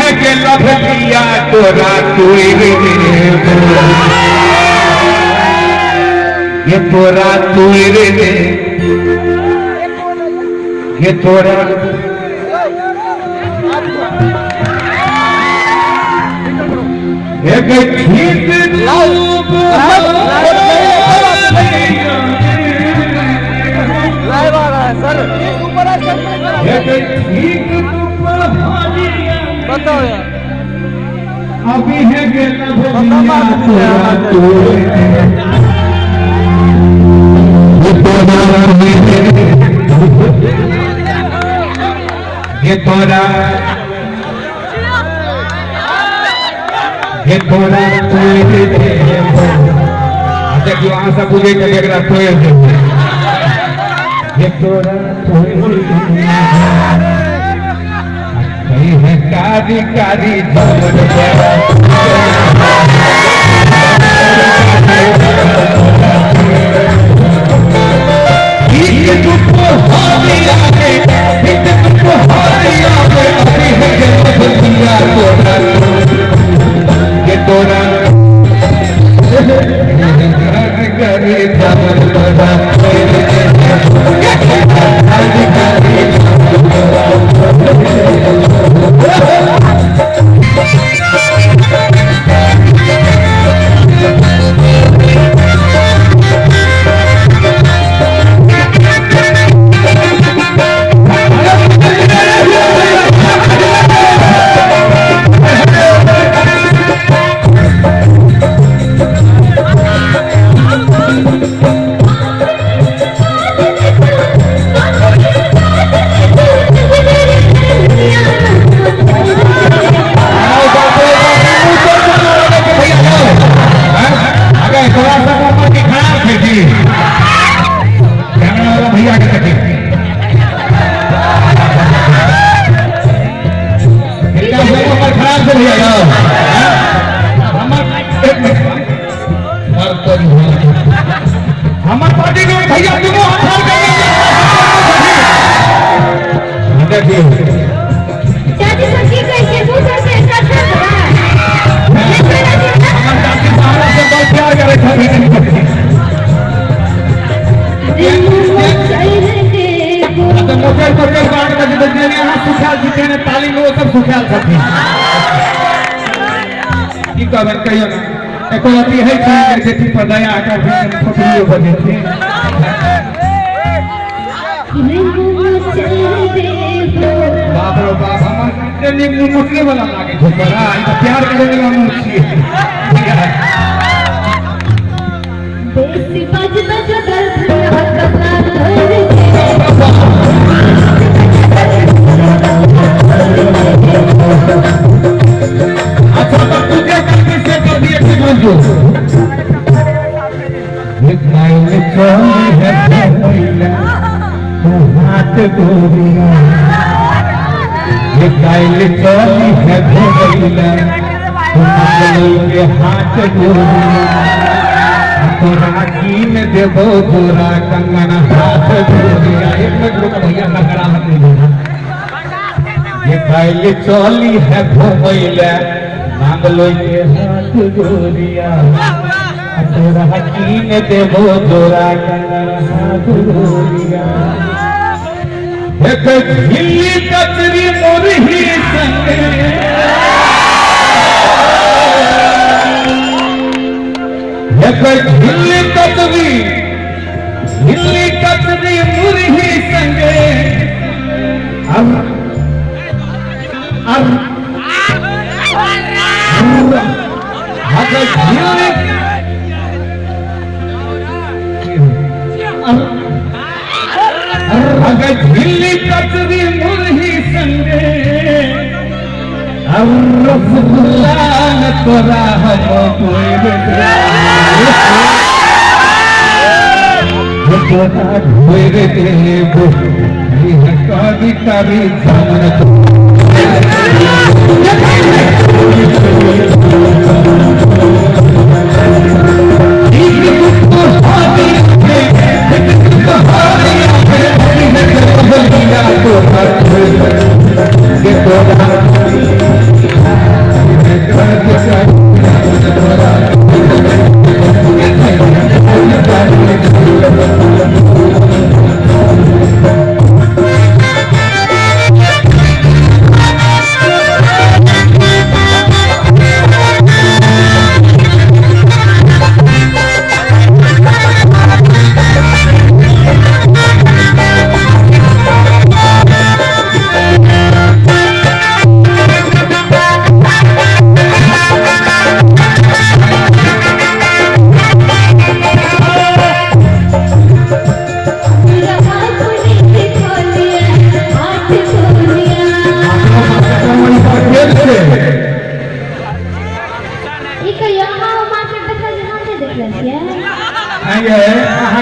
है के लभलिया तोरा तुर ये तोरा तुर दे ये तोरा एक ठीक लोग लाइव आ रहा है सर ठीक बताओ यार अभी है के लभलिया तोरा तुर ये तोरा देखिए वहां से पूछे के एक रात ये तोरा है कारी कारी हमारे पार्टी के भैया दोनों हाथ देखिए प्यार करे मोटर मोटर बांट बजे यहाँ सुखाल जीते ने ताली में वो सब सुखाल सकते की कहबे कहियो ना एको अति है कि जेठी पर दया आकर फटलियो बजे थे बाप रे बाप हमर इतने मुस्लिम वाला लागे छोकरा ई तो प्यार करे वाला मुर्शी है देसी बजदा जदर हकला अच्छा तो तुझे करके से कर दिए कि मंजू एक माइल चली है भैया तू हाथ गोरिया एक माइल चली है भैया तू के हाथ गोरिया तोरा कीन देबो तोरा कंगन हाथ गोरिया एक मिनट रुक भैया नगरा मत लेना ये काइल चली है भैया मांगलो के हाथ गोरिया तोरा कीन देबो तोरा कंगन हाथ गोरिया एक झिल्ली कचरी मोरही संगे एक झिल्ली कचरी मुरही संगे अगर झिल्ली कचरी मुरही संगे रसगुल्ला न तोरा हम ढोर देबो कभी कभी जान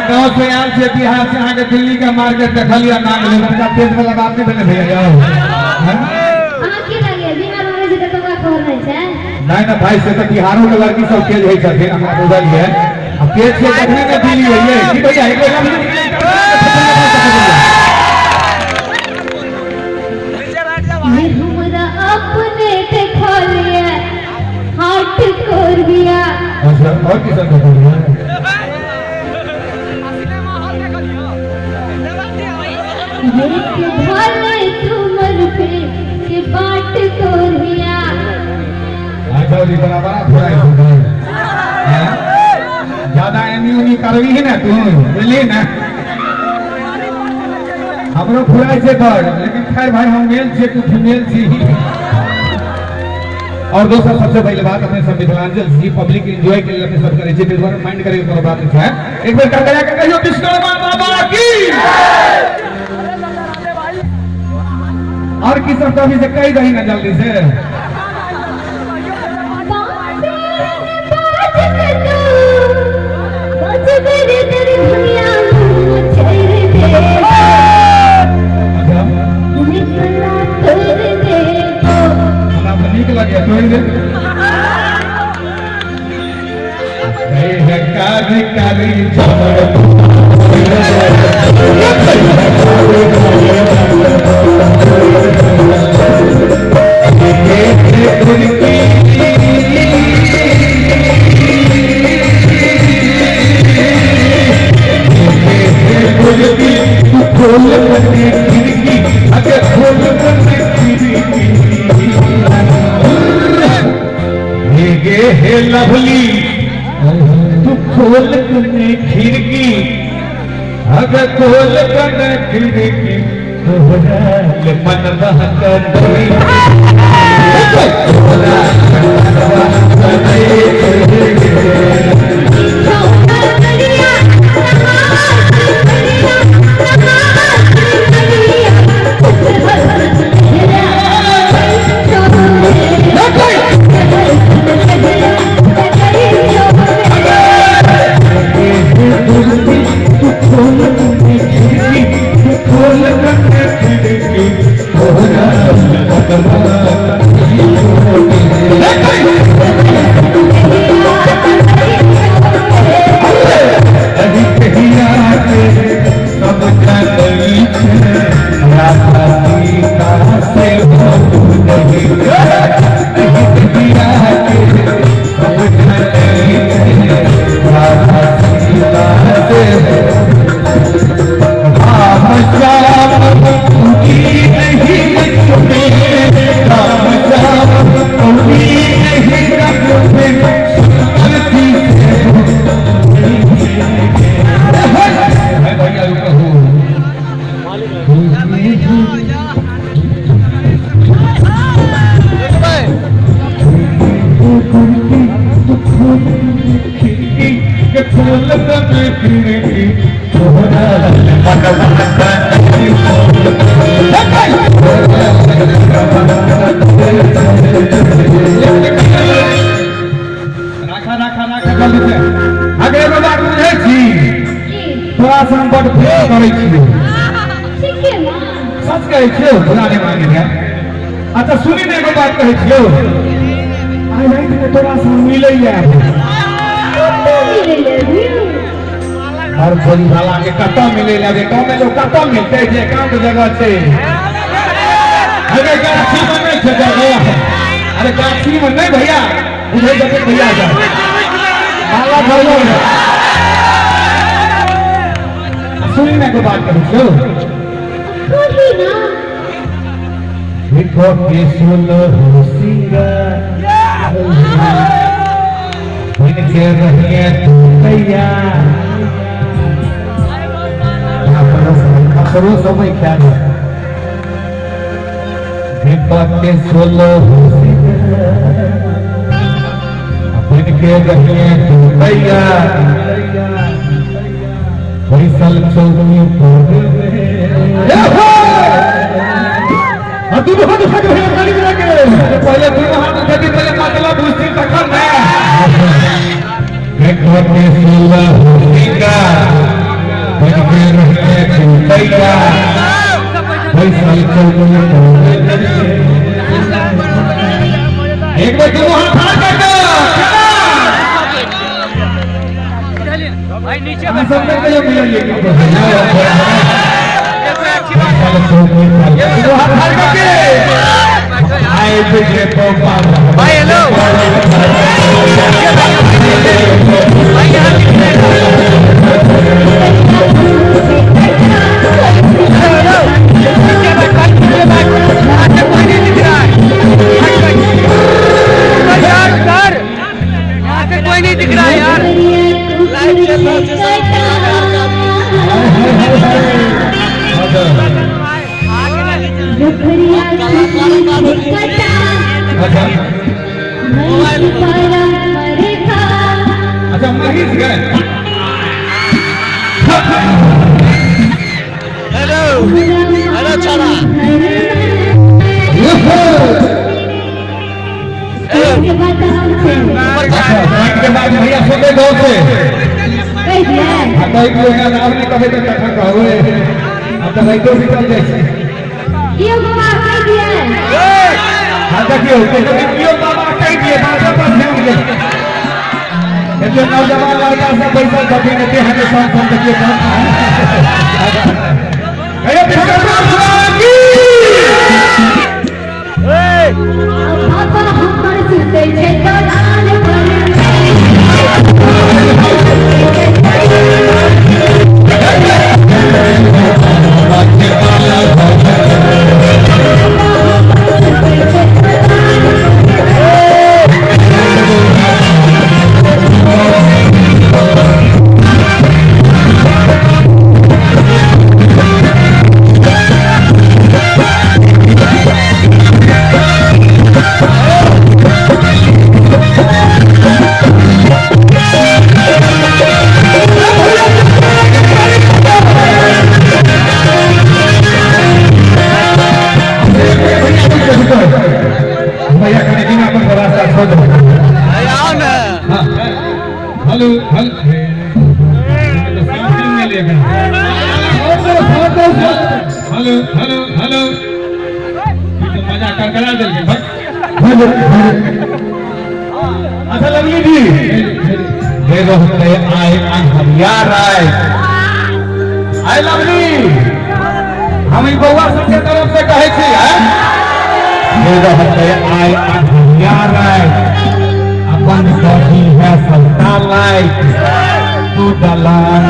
गाँव से आयल से बिहार से आगे दिल्ली का मार्केट देखलिए नाग लेबर का तेज वाला बात नहीं बने भैया यो नहीं ना भाई से तो बिहारों के लड़की सब तेज है छथिन हमरा बुझल है अब तेज से देखने का दिल्ली है कि भैया एक बार हमरा अपने देखलिए हाथ कर दिया अच्छा और किसान को बोलिए भले तुमर पे के बाट तोरिया अच्छा जी बराबर थोड़ा ही ज्यादा एमी करवी है ना तू बोली ना हमरो फुराई से कर लेकिन खैर भाई हम मेल से तू फीमेल छी और दोस्तों सबसे पहले बात अपने संविधानांचल जी पब्लिक एंजॉय के लिए अपने सब करे जे बार माइंड करे और बात है एक बार कर के कहियो विश्वकर्मा बाबा की और किस सब अभी से कही रही ना जल्दी से नीक लगे कारी कारी हे लवली तू खोल कने खिड़की अगर खोल कने खिड़की तोहरा ले मन बहकर थोड़ा सा हम बड़ प्रेम करे छियै सच कहै छियै बुलाने मांगे है अच्छा सुनी ने एगो बात कहै छियै आई रात में थोड़ा सा मिलै है हर कोई वाला के कत्ता मिलै लगे गांव में लोग कत्ता मिलते जे गांव के जगह छै अरे गाछी में नहीं छै जगह अरे काशी में नहीं भैया, मुझे जब भैया जा माला भर लो। सुनी मैं को बात करूँ क्यों? कोई ना देखो के सुनो सिंगर इनके रहिए तू भैया करो समय क्या है? देखो के सुनो इनके रहिए तू भैया फैसल चौधरी तू बहुत उठा के गाड़ी में लगे पहले तू हाथ उठाती पहले मातला बुझती तखन मैं घर में सोला होगा बन के रहते भैया फैसल चौधरी एक बार तू हाथ खड़ा कर दो भाई नीचे हम सब में ये मिलेंगे भाई हेलो भाई कोई नहीं दिख रहा यार। लाइव चल रहा अच्छा महेश गए हेलो हेलो छोरा के बाद भैया सोते दो से तो एक लोग नाम नहीं कहे तो कथा कहो अब तो भाई को भी चल जाए ये बाबा कह दिया हां देखियो ये बाबा कह दिए बाबा पर ध्यान दे ये जो नौजवान लड़का से पैसा कभी नहीं है संग संग देखिए अरे भगवान की बाबा हमर सुते छे दलान पर भैया खाने पीने पर रास्ता छोड़ दो आओ ना hello hello hello hello hello तो मजा कर करा देंगे अच्छा लगली जी ये रहते आए हरियार आए आए लगली हम ई बउआ सबके तरफ से कहे छी ये रहते आए हरियार आए अपन कही है संता लाइक तू दलान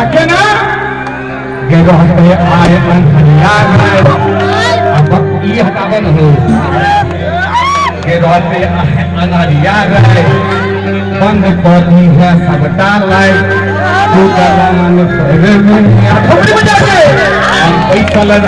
आके ना ये रहते आए हरियार आए अब ये हटावन हो के रहते अनहरियार आए बंद कही है सबटा लाइक तू दलान पैसा लग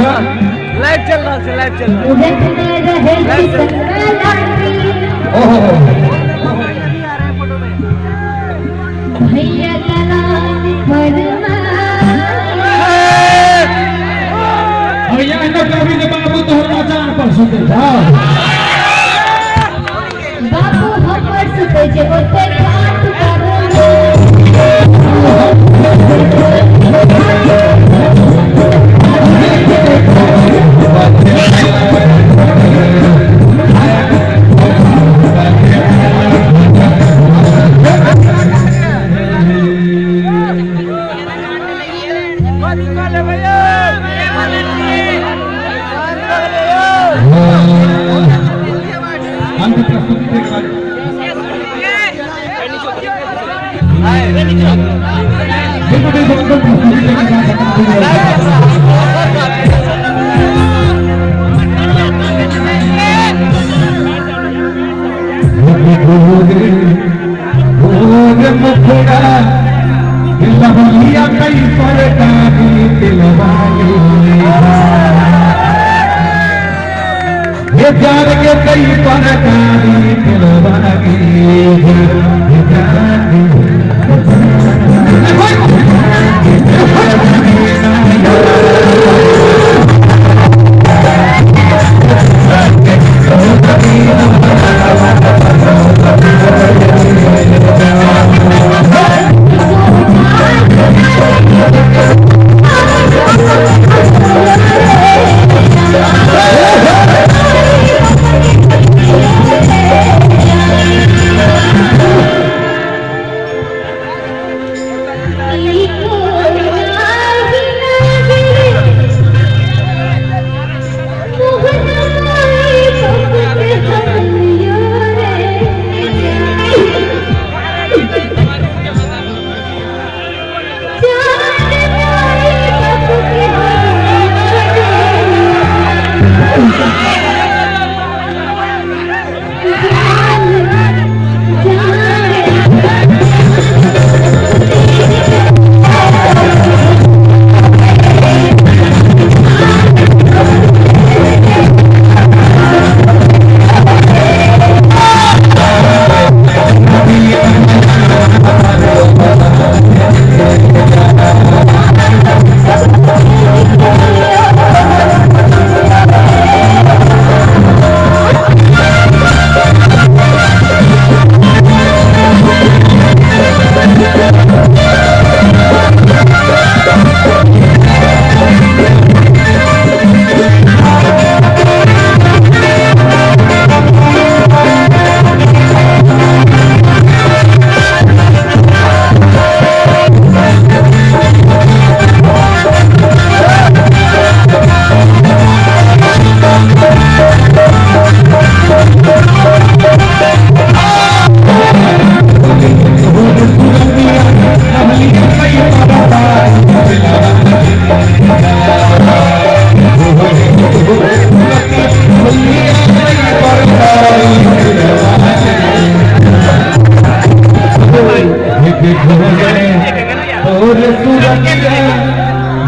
लाइव चल रहा है, लाइव चल रहा है। उड़त में रहे किस्मत लौटी ओहो भैया तलाश फरमा भैया इनका कभी ने बाबू तोहर मचान पर सुते था बाबू हमर सुते जे ओते खाट करो अंत प्रस्तुति के बाद कई पर जान के कई परकारी दिलवागी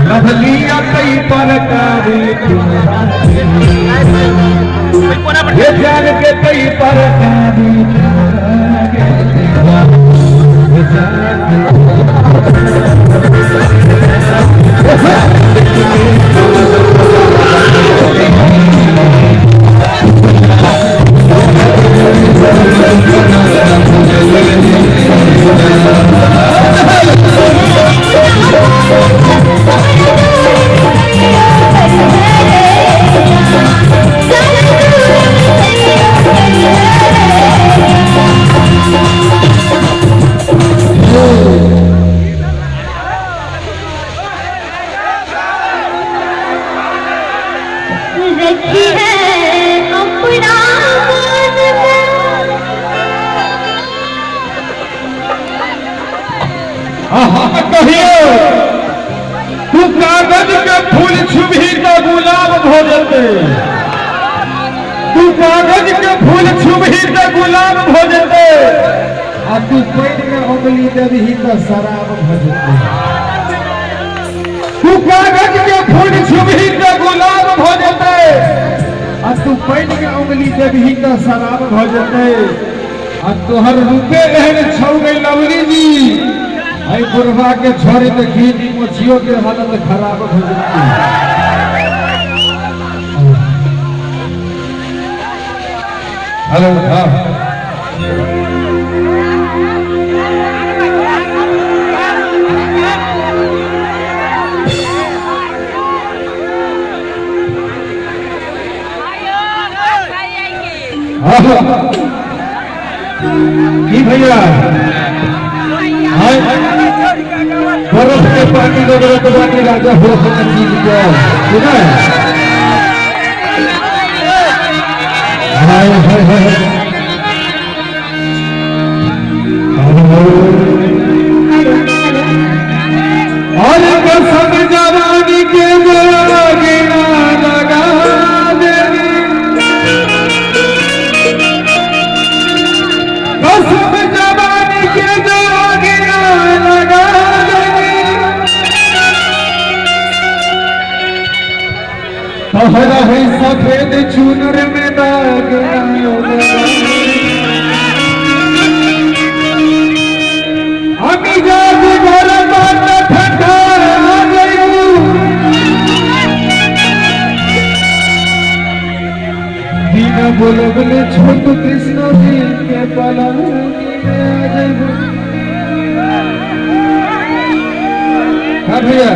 लभलिया कई परकारी ये जान के कई परकारी रखी है अपना मन में कहियो तू कागज के फूल छुभी तो गुलाब भोजते तू कागज के फूल छुभी तो गुलाब भोजते आ तू पेट में उंगली दबही तो शराब भोजते तू कागज के फूल छुभी तो गुलाब शराब भ जते आ तोहर रूपे एहन छौ गई लवली जी आई बुढ़वा के छोड़े तो घी मोचियो के हालत खराब हो जते। हेलो हाँ की भैया बर्फ के पानी जरूरत बाकी राजा हो चीज को सुना और कसम जवानी के गिना लगा कसम जवानी के गिना लगा तोहरा है सफेद चूनर में दाग अभी जाग गरम ठंडा आ गई बिना बोले बोले छोटू कृष्ण जी के पलानी में आ जाइबू। हाँ भैया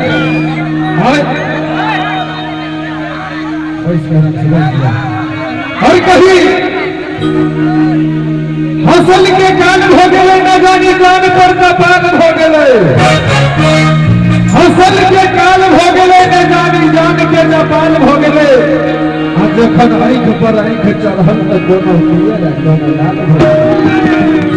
और कहीं हसल के कान हो गए न जानी कान पर कपाल हो गए हसल के काल हो गए न जानी जान के कपाल हो गए जखन आंख पर आंख चढ़ल तो दोनों पियर दोनों लाल हो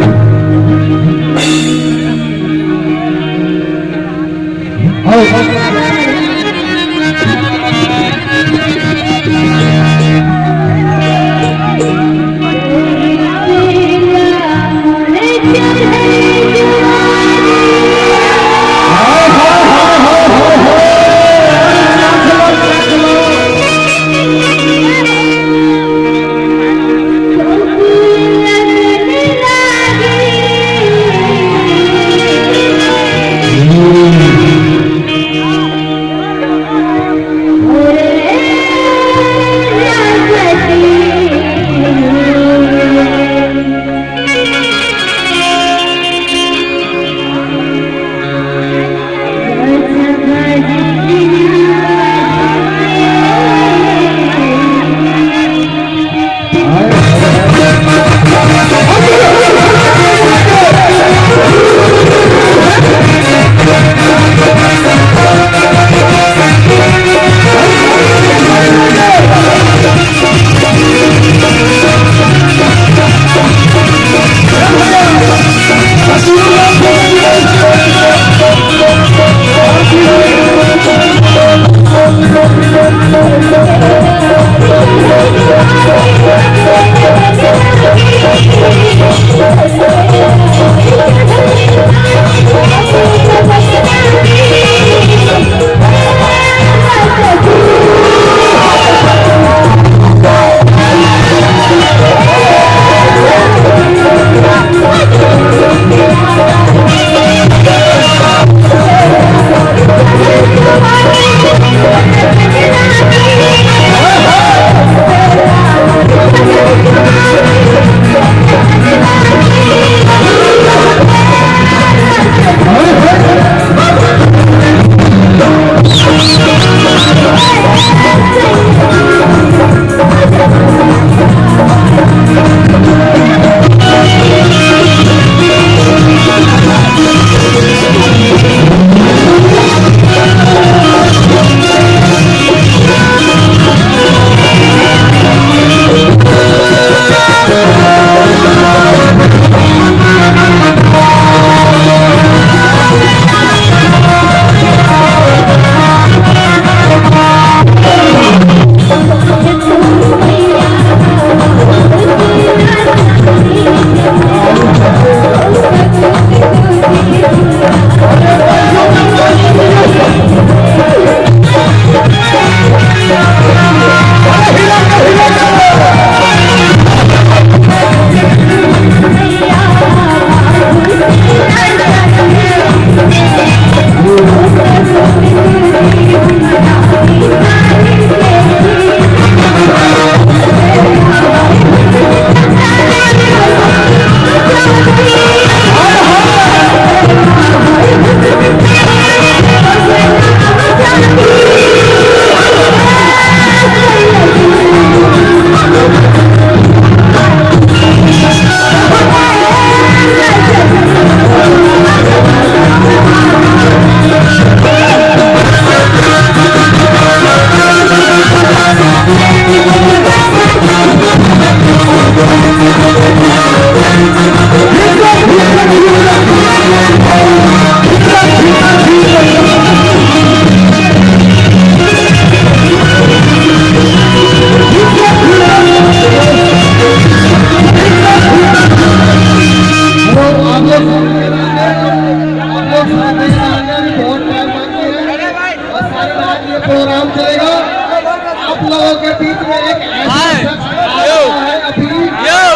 के बीच में एक ऐसा शख्स आया है अभी यो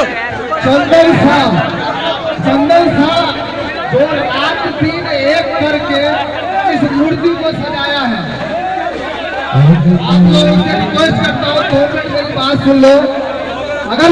चंदन शाह जो रात दिन एक करके इस मूर्ति को सजाया है। आप लोग इसे रिक्वेस्ट करता हूँ 2 मिनट मेरी बात सुन लो। अगर